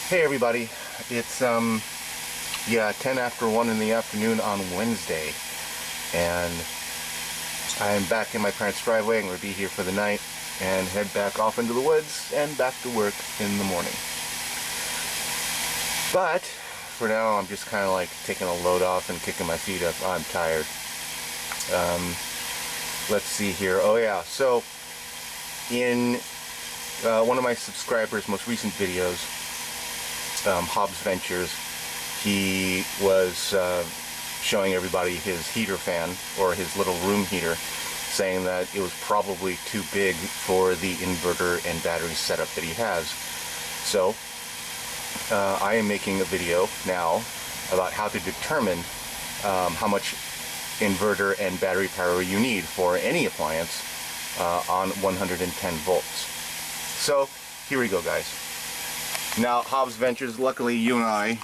Hey everybody, it's 10 after 1 in the afternoon on Wednesday, and I'm back in my parents' driveway. I'm going to be here for the night and head back off into the woods and back to work in the morning. But for now I'm just kind of like taking a load off and kicking my feet up. I'm tired. Let's see here. Oh yeah, so in one of my subscribers' most recent videos, Hobbs Ventures, he was showing everybody his heater fan, or his little room heater, saying that it was probably too big for the inverter and battery setup that he has. So I am making a video now about how to determine how much inverter and battery power you need for any appliance on 110 volts. So here we go, guys. Now, Hobbs Ventures, luckily you and I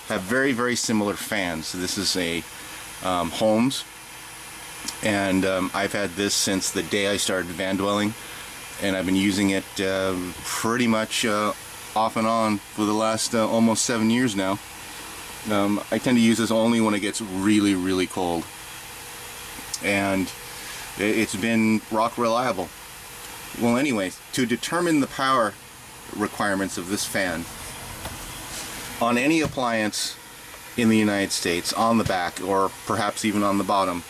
have very, very similar fans. So this is a Holmes, and I've had this since the day I started van dwelling, and I've been using it pretty much off and on for the last almost 7 years now. I tend to use this only when it gets really, really cold, and it's been rock reliable. Well, anyways, to determine the power requirements of this fan on any appliance in the United States, on the back or perhaps even on the bottom,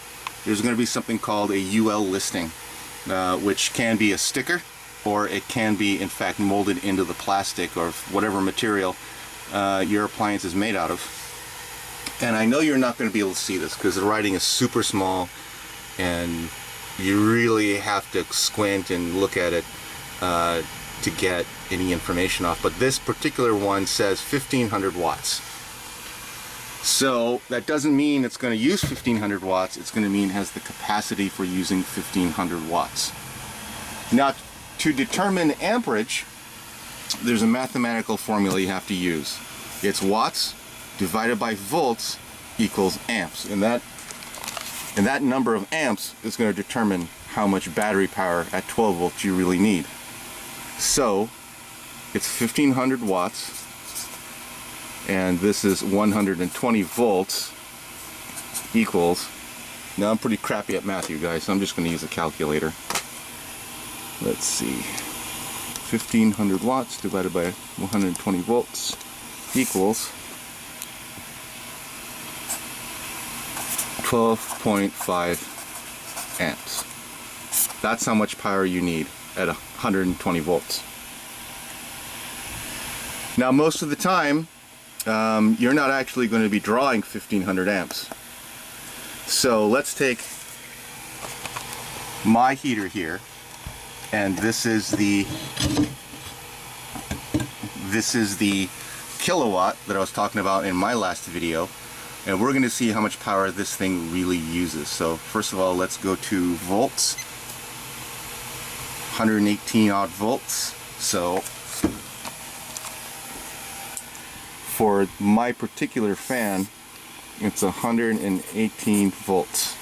there's going to be something called a UL listing, which can be a sticker, or it can be in fact molded into the plastic or whatever material your appliance is made out of. And I know you're not going to be able to see this because the writing is super small and you really have to squint and look at it to get any information off, but this particular one says 1500 watts. So that doesn't mean it's going to use 1500 watts, it's going to mean it has the capacity for using 1500 watts. Now, to determine amperage, there's a mathematical formula you have to use. It's watts divided by volts equals amps, and that number of amps is going to determine how much battery power at 12 volts you really need. So it's 1500 watts, and this is 120 volts equals, now I'm pretty crappy at math, you guys, so I'm just going to use a calculator. Let's see, 1500 watts divided by 120 volts equals 12.5 amps. That's how much power you need at 120 volts. Now, most of the time, you're not actually going to be drawing 1500 amps. So let's take my heater here, and this is the kilowatt that I was talking about in my last video, and we're going to see how much power this thing really uses. So first of all, let's go to volts. 118 odd volts. So for my particular fan, it's 118 volts.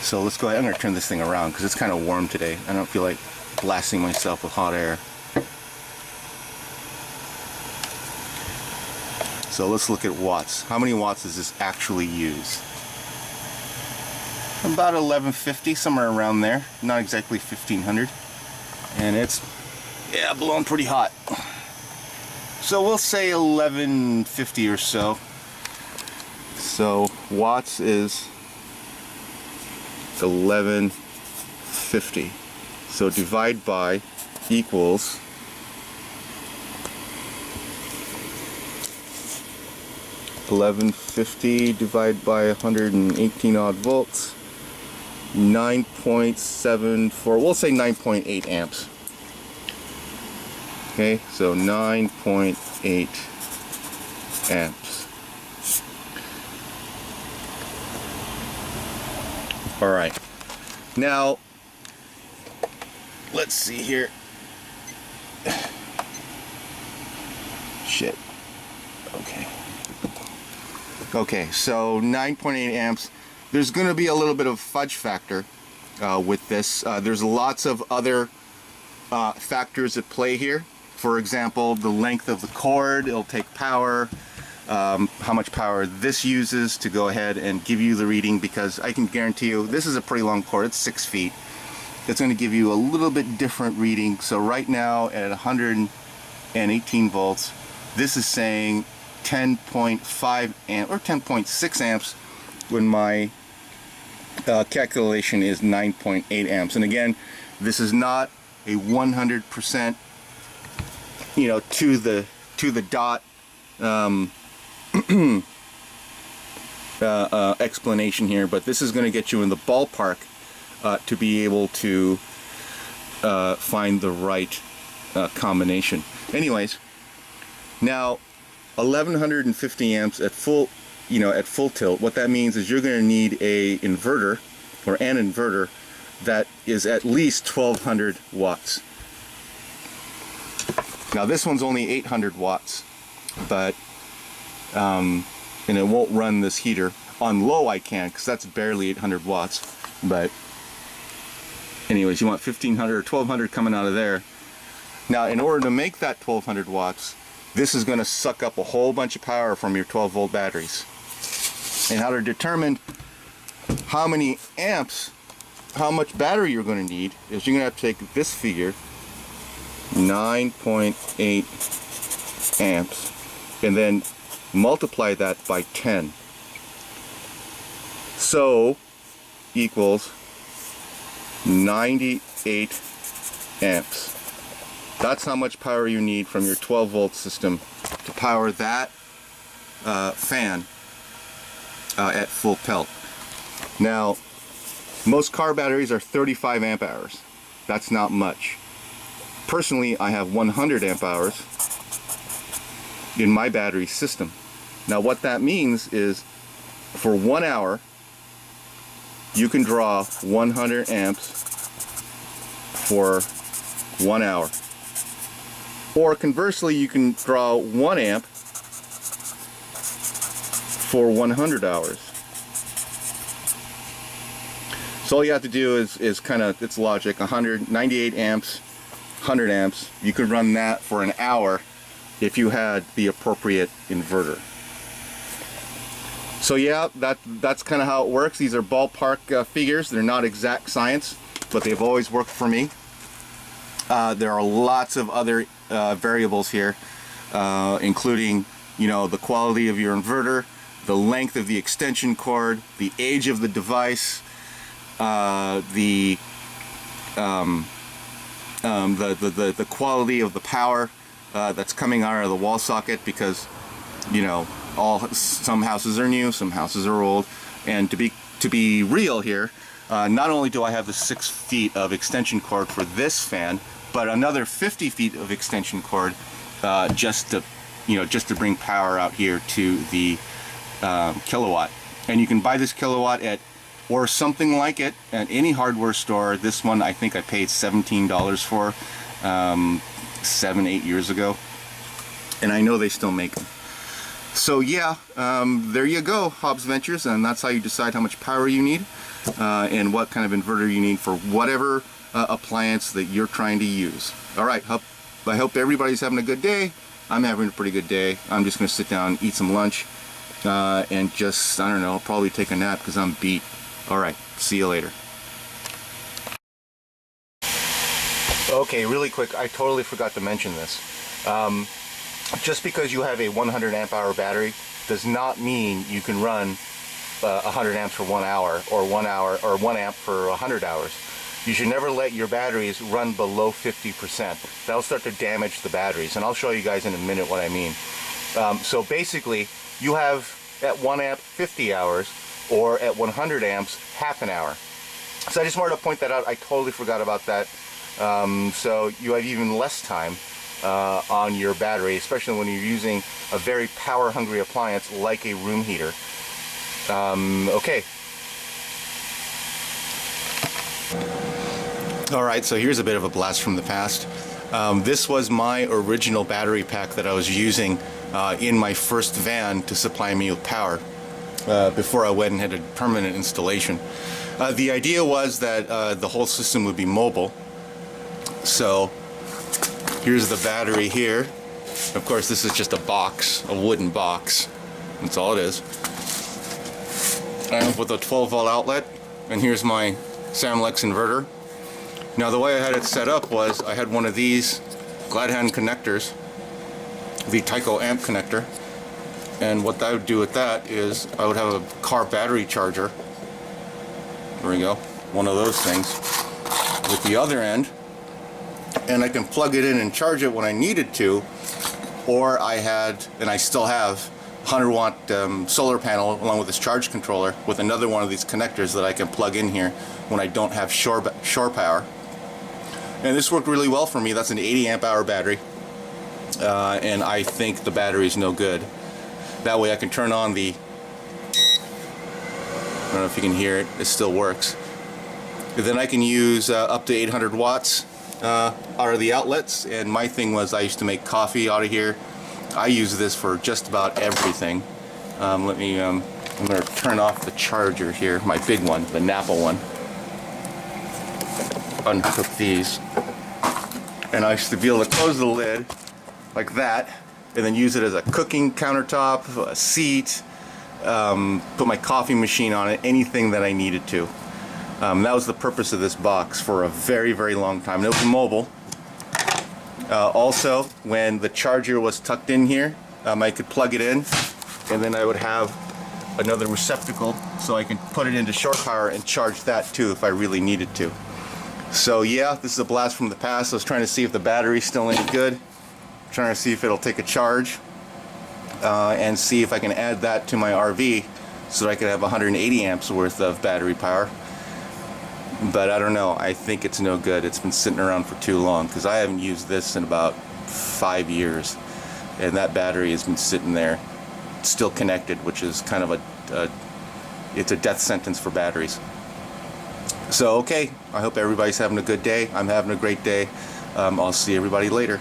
So let's go ahead. I'm going to turn this thing around because it's kind of warm today. I don't feel like blasting myself with hot air. So let's look at watts. How many watts does this actually use? About 1150, somewhere around there. Not exactly 1500. And it's, yeah, blowing pretty hot. So we'll say 1150 or so. So watts is 1150. So divide by equals 1150 divided by 118 odd volts, 9.74, we'll say 9.8 amps. Okay, so 9.8 amps. All right, now let's see here. Shit. Okay, so 9.8 amps. There's going to be a little bit of fudge factor with this. There's lots of other factors at play here. For example, the length of the cord, it'll take power, how much power this uses to go ahead and give you the reading, because I can guarantee you this is a pretty long cord, it's 6 feet. It's going to give you a little bit different reading. So right now at 118 volts, this is saying 10.5 amp or 10.6 amps when my calculation is 9.8 amps. And again, this is not a 100%, you know, to the dot explanation here, but this is going to get you in the ballpark to be able to find the right combination. Anyways, now 1150 amps at full, you know, at full tilt. What that means is you're going to need a inverter or an inverter that is at least 1200 watts. Now this one's only 800 watts, but and it won't run this heater. On low I can, because that's barely 800 watts, but anyways, you want 1500 or 1200 coming out of there. Now in order to make that 1200 watts, this is going to suck up a whole bunch of power from your 12 volt batteries. And how to determine how many amps, how much battery you're going to need, is you're going to have to take this figure, 9.8 amps, and then multiply that by 10. So equals 98 amps. That's how much power you need from your 12 volt system to power that fan at full pelt. Now, most car batteries are 35 amp hours. That's not much. Personally, I have 100 amp hours in my battery system. Now what that means is for 1 hour you can draw 100 amps for 1 hour. Or conversely, you can draw 1 amp for 100 hours. So all you have to do is kind of, it's logic, 198 amps, 100 amps. You could run that for an hour if you had the appropriate inverter. So yeah, that's kind of how it works. These are ballpark figures. They're not exact science, but they've always worked for me. There are lots of other variables here, including, you know, the quality of your inverter, the length of the extension cord, the age of the device, the quality of the power that's coming out of the wall socket, because, you know, some houses are new, some houses are old, and to be real here, not only do I have the 6 feet of extension cord for this fan, but another 50 feet of extension cord just to bring power out here to the kilowatt. And you can buy this kilowatt at, or something like it, at any hardware store. This one I think I paid $17 for 7-8 years ago, and I know they still make them. So yeah, there you go, Hobbs Ventures, and that's how you decide how much power you need and what kind of inverter you need for whatever appliance that you're trying to use. Alright, I hope everybody's having a good day. I'm having a pretty good day. I'm just going to sit down, eat some lunch, and just, I don't know, probably take a nap because I'm beat. Alright, see you later. Okay, really quick, I totally forgot to mention this. Just because you have a 100 amp hour battery does not mean you can run 100 amps for 1 hour, or 1 hour, or 1 amp for 100 hours. You should never let your batteries run below 50%. That'll start to damage the batteries, and I'll show you guys in a minute what I mean. So basically, you have at 1 amp 50 hours, or at 100 amps half an hour. So I just wanted to point that out. I totally forgot about that. So you have even less time on your battery, especially when you're using a very power-hungry appliance like a room heater. Okay. Alright, so here's a bit of a blast from the past. This was my original battery pack that I was using in my first van to supply me with power before I went and had a permanent installation. The idea was that the whole system would be mobile. So Here's the battery here. Of course, this is just a box, a wooden box. That's all it is. And with a 12-volt outlet, and here's my Samlex inverter. Now the way I had it set up was I had one of these glad hand connectors, the Tyco amp connector, and what I would do with that is I would have a car battery charger. There we go, one of those things with the other end, and I can plug it in and charge it when I needed to. Or I had, and I still have, 100-watt solar panel along with this charge controller with another one of these connectors that I can plug in here when I don't have shore power. And this worked really well for me. That's an 80 amp hour battery, and I think the battery is no good. That way I can turn on the, I don't know if you can hear it, it still works. And then I can use up to 800 watts out of the outlets, and my thing was I used to make coffee out of here. I use this for just about everything. I'm going to turn off the charger here, my big one, the Napa one. Unhook these. And I used to be able to close the lid like that, and then use it as a cooking countertop, a seat, put my coffee machine on it, anything that I needed to. That was the purpose of this box for a very, very long time. And it was mobile. Also, when the charger was tucked in here, I could plug it in, and then I would have another receptacle so I can put it into shore power and charge that too if I really needed to. So yeah, this is a blast from the past. I was trying to see if the battery's still any good, trying to see if it'll take a charge, and see if I can add that to my RV so that I could have 180 amps worth of battery power. But I don't know, I think it's no good. It's been sitting around for too long, because I haven't used this in about 5 years, and that battery has been sitting there still connected, which is kind of it's a death sentence for batteries. So okay, I hope everybody's having a good day. I'm having a great day. I'll see everybody later.